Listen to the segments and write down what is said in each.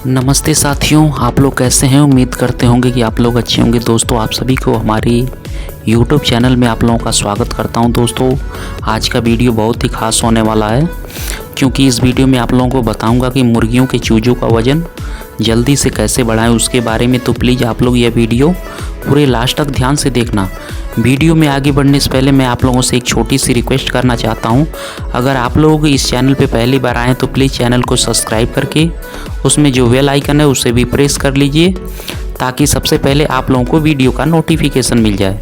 नमस्ते साथियों, आप लोग कैसे हैं। उम्मीद करते होंगे कि आप लोग अच्छे होंगे। दोस्तों, आप सभी को हमारी YouTube चैनल में आप लोगों का स्वागत करता हूं। दोस्तों, आज का वीडियो बहुत ही खास होने वाला है, क्योंकि इस वीडियो में आप लोगों को बताऊंगा कि मुर्गियों के चूजों का वज़न जल्दी से कैसे बढ़ाएं उसके बारे में। तो प्लीज़ आप लोग यह वीडियो पूरे लास्ट तक ध्यान से देखना। वीडियो में आगे बढ़ने से पहले मैं आप लोगों से एक छोटी सी रिक्वेस्ट करना चाहता हूं। अगर आप लोग इस चैनल पे पहली बार आएँ तो प्लीज़ चैनल को सब्सक्राइब करके उसमें जो बेल आइकन है उसे भी प्रेस कर लीजिए, ताकि सबसे पहले आप लोगों को वीडियो का नोटिफिकेशन मिल जाए।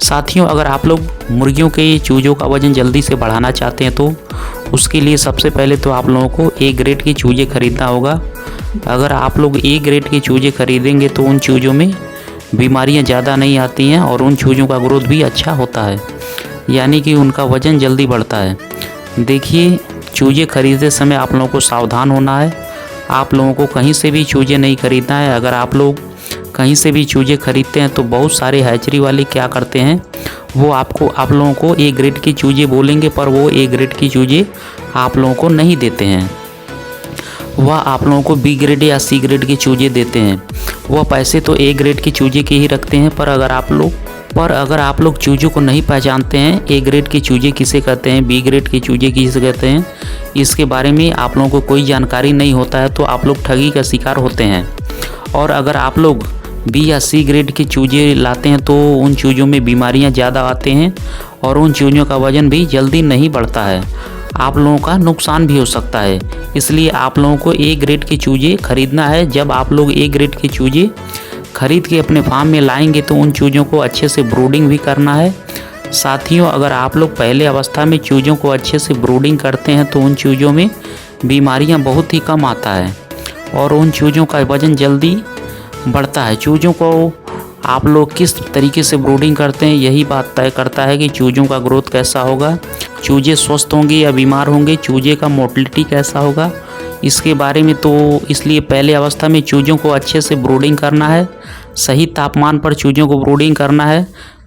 साथियों, अगर आप लोग मुर्गियों के चूजों का वज़न जल्दी से बढ़ाना चाहते हैं तो उसके लिए सबसे पहले तो आप लोगों को ए ग्रेड के चूजे ख़रीदना होगा। अगर आप लोग ए ग्रेड के चूजे ख़रीदेंगे तो उन चूज़ों में बीमारियां ज़्यादा नहीं आती हैं और उन चूज़ों का ग्रोथ भी अच्छा होता है, यानी कि उनका वज़न जल्दी बढ़ता है। देखिए, चूजे ख़रीदते समय आप लोगों को सावधान होना है। आप लोगों को कहीं से भी चूजे नहीं ख़रीदना है। अगर आप लोग कहीं से भी चूजे ख़रीदते हैं तो बहुत सारे हैचरी वाले क्या करते हैं, वो आप लोगों को ए ग्रेड के चूजे बोलेंगे, पर वो ए ग्रेड के चूजे आप लोगों को नहीं देते हैं। वह आप लोगों को बी ग्रेड या सी ग्रेड के चूजे देते हैं। वह पैसे तो ए ग्रेड के चूजे के ही रखते हैं, पर अगर आप लोग चूजों को नहीं पहचानते हैं, ए ग्रेड के चूजे किसे कहते हैं, बी ग्रेड के चूजे किसे कहते हैं, इसके बारे में आप लोगों को कोई जानकारी नहीं होता है तो आप लोग ठगी का शिकार होते हैं। और अगर आप लोग बी या सी ग्रेड के चूजे लाते हैं तो उन चूज़ों में बीमारियां ज़्यादा आते हैं और उन चूज़ों का वज़न भी जल्दी नहीं बढ़ता है। आप लोगों का नुकसान भी हो सकता है। इसलिए आप लोगों को ए ग्रेड के चूजे ख़रीदना है। जब आप लोग ए ग्रेड के चूजे ख़रीद के अपने फार्म में लाएंगे तो उन चूज़ों को अच्छे से ब्रूडिंग भी करना है। साथियों, अगर आप लोग पहले अवस्था में चूज़ों को अच्छे से ब्रूडिंग करते हैं तो उन चूज़ों में बीमारियां बहुत ही कम आता है और उन चूज़ों का वज़न जल्दी बढ़ता है। चूज़ों को आप लोग किस तरीके से ब्रूडिंग करते हैं, यही बात तय करता है कि चूज़ों का ग्रोथ कैसा होगा, चूजे स्वस्थ होंगे या बीमार होंगे, चूजे का मोर्टलिटी कैसा होगा, इसके बारे में। तो इसलिए पहले अवस्था में चूज़ों को अच्छे से ब्रूडिंग करना है। सही तापमान पर चूज़ों को ब्रूडिंग करना है।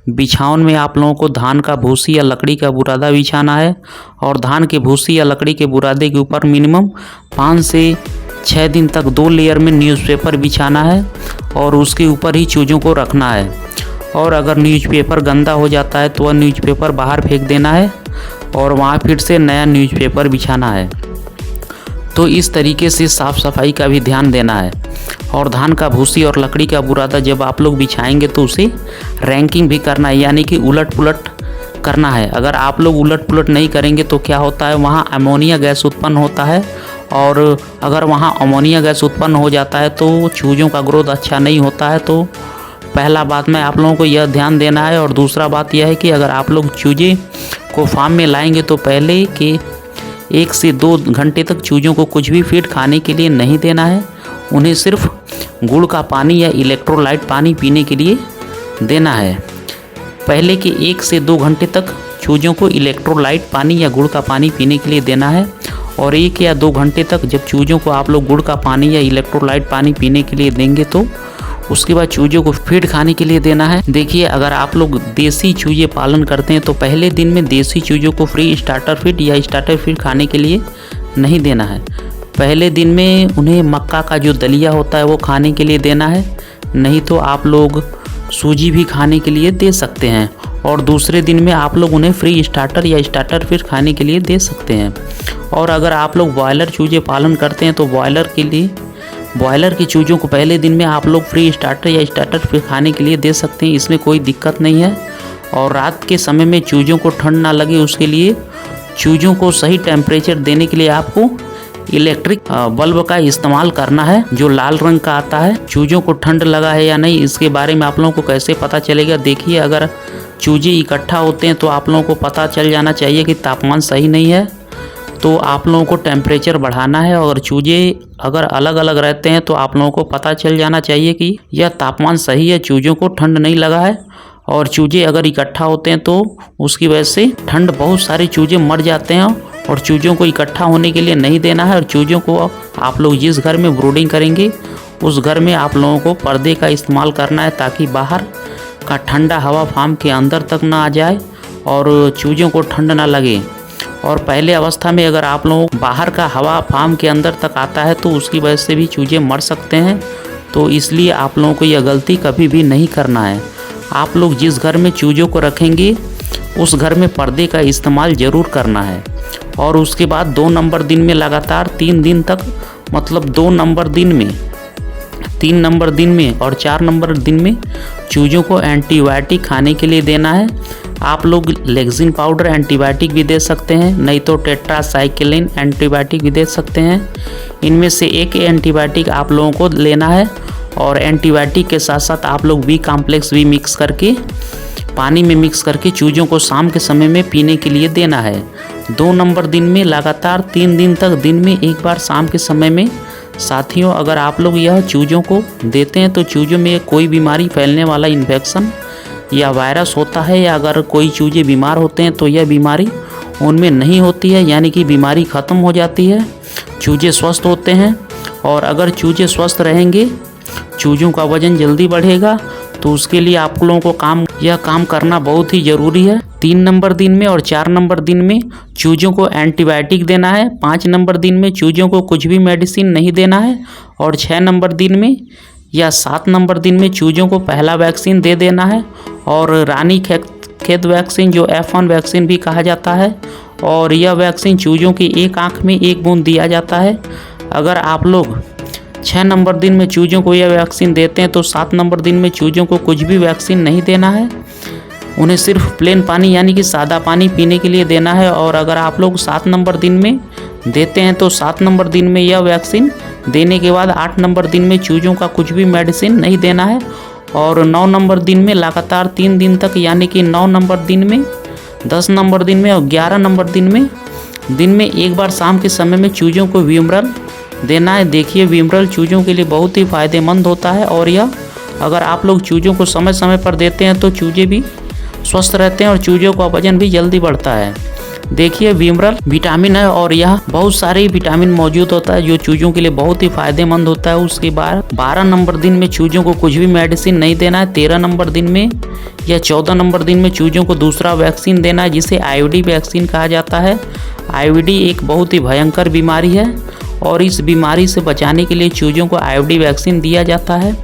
बिछावन में आप लोगों को धान का भूसी या लकड़ी का बुरादा बिछाना है और धान के भूसी या लकड़ी के बुरादे के ऊपर मिनिमम 5 से 6 दिन तक 2 लेयर में न्यूज़पेपर बिछाना है और उसके ऊपर ही चूज़ों को रखना है। और अगर न्यूज़पेपर गंदा हो जाता है तो वह न्यूज़पेपर बाहर फेंक देना है और वहाँ फिर से नया न्यूज़पेपर बिछाना है। तो इस तरीके से साफ़ सफाई का भी ध्यान देना है। और धान का भूसी और लकड़ी का बुरादा जब आप लोग बिछाएंगे तो उसे रैंकिंग भी करना है, यानी कि उलट पुलट करना है। अगर आप लोग उलट पुलट नहीं करेंगे तो क्या होता है, वहाँ अमोनिया गैस उत्पन्न होता है और अगर वहाँ अमोनिया गैस उत्पन्न हो जाता है तो चूज़ों का ग्रोथ अच्छा नहीं होता है। तो पहला बात में आप लोगों को यह ध्यान देना है। और दूसरा बात यह है कि अगर आप लोग चूजे को फार्म में लाएंगे तो पहले के 1 से 2 घंटे तक चूज़ों को कुछ भी फीड खाने के लिए नहीं देना है। उन्हें सिर्फ गुड़ का पानी या इलेक्ट्रोलाइट पानी पीने के लिए देना है। पहले के 1 से 2 घंटे तक चूज़ों को इलेक्ट्रोलाइट पानी या गुड़ का पानी पीने के लिए देना है और 1 या 2 घंटे तक जब चूज़ों को आप लोग गुड़ का पानी या इलेक्ट्रोलाइट पानी पीने के लिए देंगे तो उसके बाद चूज़ों को फीड खाने के लिए देना है। देखिए, अगर आप लोग देसी चूजे पालन करते हैं तो पहले दिन में देसी चूज़ों को फ्री स्टार्टर फीड या स्टार्टर फीड खाने के लिए नहीं देना है। पहले दिन में उन्हें मक्का का जो दलिया होता है वो खाने के लिए देना है, नहीं तो आप लोग सूजी भी खाने के लिए दे सकते हैं। और दूसरे दिन में आप लोग उन्हें फ्री स्टार्टर या स्टार्टर फीड खाने के लिए दे सकते हैं। और अगर आप लोग ब्रॉयलर चूजे पालन करते हैं तो ब्रॉयलर के चूज़ों को पहले दिन में आप लोग फ्री स्टार्टर या स्टार्टर फीड खाने के लिए दे सकते हैं, इसमें कोई दिक्कत नहीं है। और रात के समय में चूज़ों को ठंड ना लगे उसके लिए चूज़ों को सही टेम्परेचर देने के लिए आपको इलेक्ट्रिक बल्ब का इस्तेमाल करना है, जो लाल रंग का आता है। चूज़ों को ठंड लगा है या नहीं इसके बारे में आप लोगों को कैसे पता चलेगा। देखिए, अगर चूजे इकट्ठा होते हैं तो आप लोगों को पता चल जाना चाहिए कि तापमान सही नहीं है, तो आप लोगों को टेम्परेचर बढ़ाना है। और चूजे अगर अलग अलग रहते हैं तो आप लोगों को पता चल जाना चाहिए कि यह तापमान सही है, चूज़ों को ठंड नहीं लगा है। और चूजे अगर इकट्ठा होते हैं तो उसकी वजह से बहुत सारे चूजे मर जाते हैं और चूज़ों को इकट्ठा होने के लिए नहीं देना है। और चूज़ों को आप लोग जिस घर में ब्रूडिंग करेंगे उस घर में आप लोगों को पर्दे का इस्तेमाल करना है, ताकि बाहर का ठंडा हवा फार्म के अंदर तक ना आ जाए और चूज़ों को ठंड ना लगे। और पहले अवस्था में अगर आप लोगों बाहर का हवा फार्म के अंदर तक आता है तो उसकी वजह से भी चूजे मर सकते हैं। तो इसलिए आप लोगों को यह गलती कभी भी नहीं करना है। आप लोग जिस घर में चूजों को रखेंगे उस घर में पर्दे का इस्तेमाल ज़रूर करना है। और उसके बाद 2 नंबर दिन में लगातार 3 दिन तक, मतलब 2 नंबर दिन में, 3 नंबर दिन में और 4 नंबर दिन में चूजों को एंटीबायोटिक खाने के लिए देना है। आप लोग लेक्सिन पाउडर एंटीबायोटिक भी दे सकते हैं, नहीं तो टेट्रासाइक्लिन एंटीबायोटिक भी दे सकते हैं। इनमें से एक एंटीबायोटिक आप लोगों को लेना है। और एंटीबायोटिक के साथ साथ आप लोग बी कॉम्प्लेक्स भी मिक्स करके पानी में मिक्स करके चूजों को शाम के समय में पीने के लिए देना है। 2 नंबर दिन में लगातार 3 दिन तक दिन में एक बार शाम के समय में। साथियों, अगर आप लोग यह चूजों को देते हैं तो चूजों में कोई बीमारी फैलने वाला इन्फेक्शन या वायरस होता है, या अगर कोई चूजे बीमार होते हैं तो यह बीमारी उनमें नहीं होती है, यानी कि बीमारी ख़त्म हो जाती है, चूजे स्वस्थ होते हैं। और अगर चूजे स्वस्थ रहेंगे, चूजों का वजन जल्दी बढ़ेगा, तो उसके लिए आप लोगों को यह काम करना बहुत ही ज़रूरी है। 3 नंबर दिन में और 4 नंबर दिन में चूजों को एंटीबायोटिक देना है। 5 नंबर दिन में चूजों को कुछ भी मेडिसिन नहीं देना है। और 6 नंबर दिन में या 7 नंबर दिन में चूजों को पहला वैक्सीन दे देना है। और रानी खेत वैक्सीन, जो F1 वैक्सीन भी कहा जाता है, और यह वैक्सीन चूजों की एक आँख में 1 बूंद दिया जाता है। अगर आप लोग 6 नंबर दिन में चूजों को यह वैक्सीन देते हैं तो 7 नंबर दिन में चूजों को कुछ भी वैक्सीन नहीं देना है। उन्हें सिर्फ प्लेन पानी यानी कि सादा पानी पीने के लिए देना है। और अगर आप लोग 7 नंबर दिन में देते हैं तो 7 नंबर दिन में यह वैक्सीन देने के बाद 8 नंबर दिन में चूजों का कुछ भी मेडिसिन नहीं देना है। और 9 नंबर दिन में लगातार 3 दिन तक, यानी कि 9 नंबर दिन में, 10 नंबर दिन में और 11 नंबर दिन में एक बार शाम के समय में चूजों को विमरल देना है। देखिए, विमरल चूजों के लिए बहुत ही फ़ायदेमंद होता है। और यह अगर आप लोग चूजों को समय समय पर देते हैं तो चूजे भी स्वस्थ रहते हैं और चूजों का वजन भी जल्दी बढ़ता है। देखिए, विमरल विटामिन है और यह बहुत सारे विटामिन मौजूद होता है जो चूजों के लिए बहुत ही फ़ायदेमंद होता है। उसके बाद 12 नंबर दिन में चूजों को कुछ भी मेडिसिन नहीं देना है। 13 नंबर दिन में या 14 नंबर दिन में चूजों को दूसरा वैक्सीन देना है, जिसे IVD वैक्सीन कहा जाता है। IVD एक बहुत ही भयंकर बीमारी है और इस बीमारी से बचाने के लिए चूजों को IVD वैक्सीन दिया जाता है।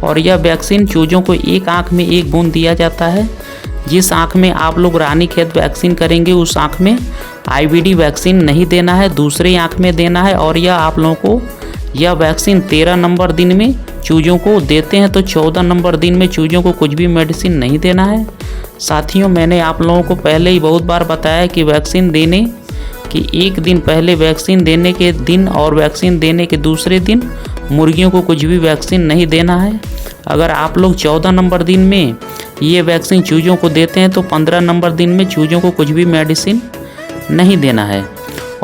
और यह वैक्सीन चूजों को एक आँख में 1 बूंद दिया जाता है। जिस आँख में आप लोग रानीखेत वैक्सीन करेंगे उस आँख में IVD वैक्सीन नहीं देना है, दूसरे आँख में देना है। और यह आप लोगों को यह वैक्सीन 13 नंबर दिन में चूजों को देते हैं तो 14 नंबर दिन में चूजों को कुछ भी मेडिसिन नहीं देना है। साथियों, मैंने आप लोगों को पहले ही बहुत बार बताया कि वैक्सीन देने कि 1 दिन पहले वैक्सीन देने के दिन और वैक्सीन देने के दूसरे दिन मुर्गियों को कुछ भी वैक्सीन नहीं देना है। अगर आप लोग 14 नंबर दिन में ये वैक्सीन चूजों को देते हैं तो 15 नंबर दिन में चूजों को कुछ भी मेडिसिन नहीं देना है।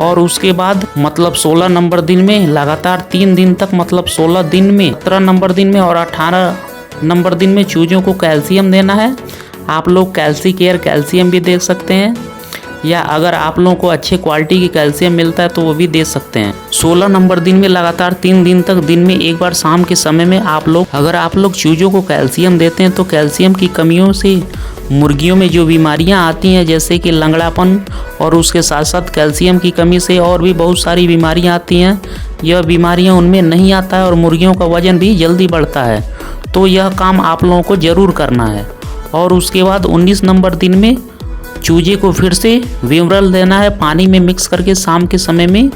और उसके बाद मतलब 16 नंबर दिन में लगातार 3 दिन तक, मतलब 16 दिन में, 17 नंबर दिन में और 18 नंबर दिन में चूजों को कैल्शियम देना है। आप लोग कैल्सीकेयर कैल्शियम भी दे सकते हैं, या अगर आप लोगों को अच्छे क्वालिटी की कैल्शियम मिलता है तो वो भी दे सकते हैं। 16 नंबर दिन में लगातार 3 दिन तक दिन में एक बार शाम के समय में अगर आप लोग चूजों को कैल्शियम देते हैं तो कैल्शियम की कमियों से मुर्गियों में जो बीमारियां आती हैं, जैसे कि लंगड़ापन, और उसके साथ साथ कैल्शियम की कमी से और भी बहुत सारी बीमारियां आती हैं, यह बीमारियां उनमें नहीं आता है और मुर्गियों का वजन भी जल्दी बढ़ता है। तो यह काम आप लोगों को ज़रूर करना है। और उसके बाद 19 नंबर दिन में चूजे को फिर से विमरल देना है पानी में मिक्स करके शाम के समय में।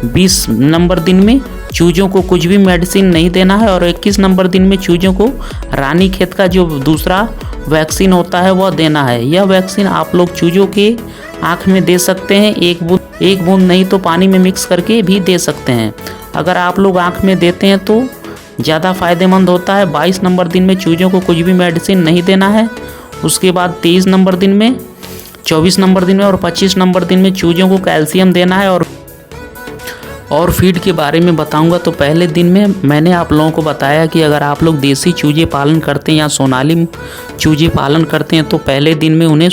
20 नंबर दिन में चूजों को कुछ भी मेडिसिन नहीं देना है। और 21 नंबर दिन में चूजों को रानीखेत का जो दूसरा वैक्सीन होता है वह देना है। यह वैक्सीन आप लोग चूजों के आँख में दे सकते हैं, एक बूंद नहीं तो पानी में मिक्स करके भी दे सकते हैं। अगर आप लोग आँख में देते हैं तो ज़्यादा फ़ायदेमंद होता है। 22 नंबर दिन में चूजों को कुछ भी मेडिसिन नहीं देना है। उसके बाद 23 नंबर दिन में, 24 नंबर दिन में और 25 नंबर दिन में चूजों को कैल्शियम देना है। और फीड के बारे में बताऊंगा तो पहले दिन में मैंने आप लोगों को बताया कि अगर आप लोग देसी चूजे पालन करते हैं या सोनाली चूजे पालन करते हैं तो पहले दिन में उन्हें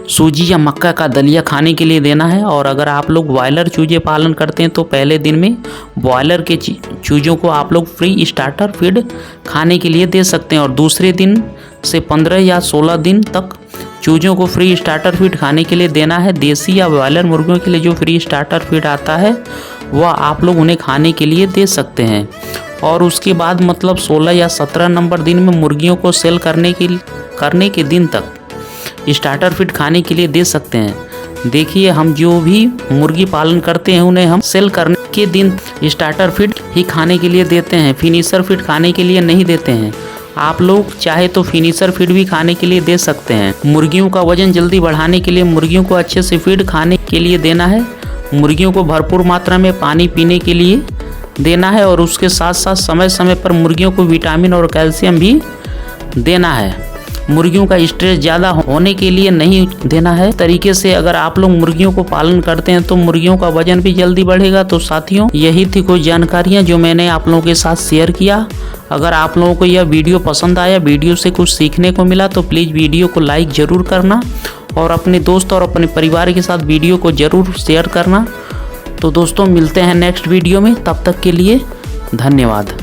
सूजी या मक्का का दलिया खाने के लिए देना है। और अगर आप लोग ब्रॉयलर चूजे पालन करते हैं तो पहले दिन में ब्रॉयलर के चूजों को आप लोग फ्री स्टार्टर फीड खाने के लिए दे सकते हैं। और दूसरे दिन से 15 या 16 दिन तक चूज़ों को फ्री स्टार्टर फीड खाने के लिए देना है। देसी या ब्रॉयलर मुर्गियों के लिए जो फ्री स्टार्टर फीड आता है वह आप लोग उन्हें खाने के लिए दे सकते हैं। और उसके बाद मतलब 16 या 17 नंबर दिन में मुर्गियों को सेल करने के दिन तक स्टार्टर फीड खाने के लिए दे सकते हैं। देखिए, हम जो भी मुर्गी पालन करते हैं उन्हें हम सेल करने के दिन स्टार्टर फीड ही खाने के लिए देते हैं, फिनिशर फीड खाने के लिए नहीं देते हैं। आप लोग चाहे तो फिनिशर फीड भी खाने के लिए दे सकते हैं। मुर्गियों का वजन जल्दी बढ़ाने के लिए मुर्गियों को अच्छे से फीड खाने के लिए देना है। मुर्गियों को भरपूर मात्रा में पानी पीने के लिए देना है और उसके साथ साथ समय समय पर मुर्गियों को विटामिन और कैल्शियम भी देना है। मुर्गियों का स्ट्रेस ज़्यादा होने के लिए नहीं देना है। तरीके से अगर आप लोग मुर्गियों को पालन करते हैं तो मुर्गियों का वजन भी जल्दी बढ़ेगा। तो साथियों, यही थी कुछ जानकारियाँ जो मैंने आप लोगों के साथ शेयर किया। अगर आप लोगों को यह वीडियो पसंद आया, वीडियो से कुछ सीखने को मिला, तो प्लीज़ वीडियो को लाइक ज़रूर करना और अपने दोस्त और अपने परिवार के साथ वीडियो को ज़रूर शेयर करना। तो दोस्तों, मिलते हैं नेक्स्ट वीडियो में। तब तक के लिए धन्यवाद।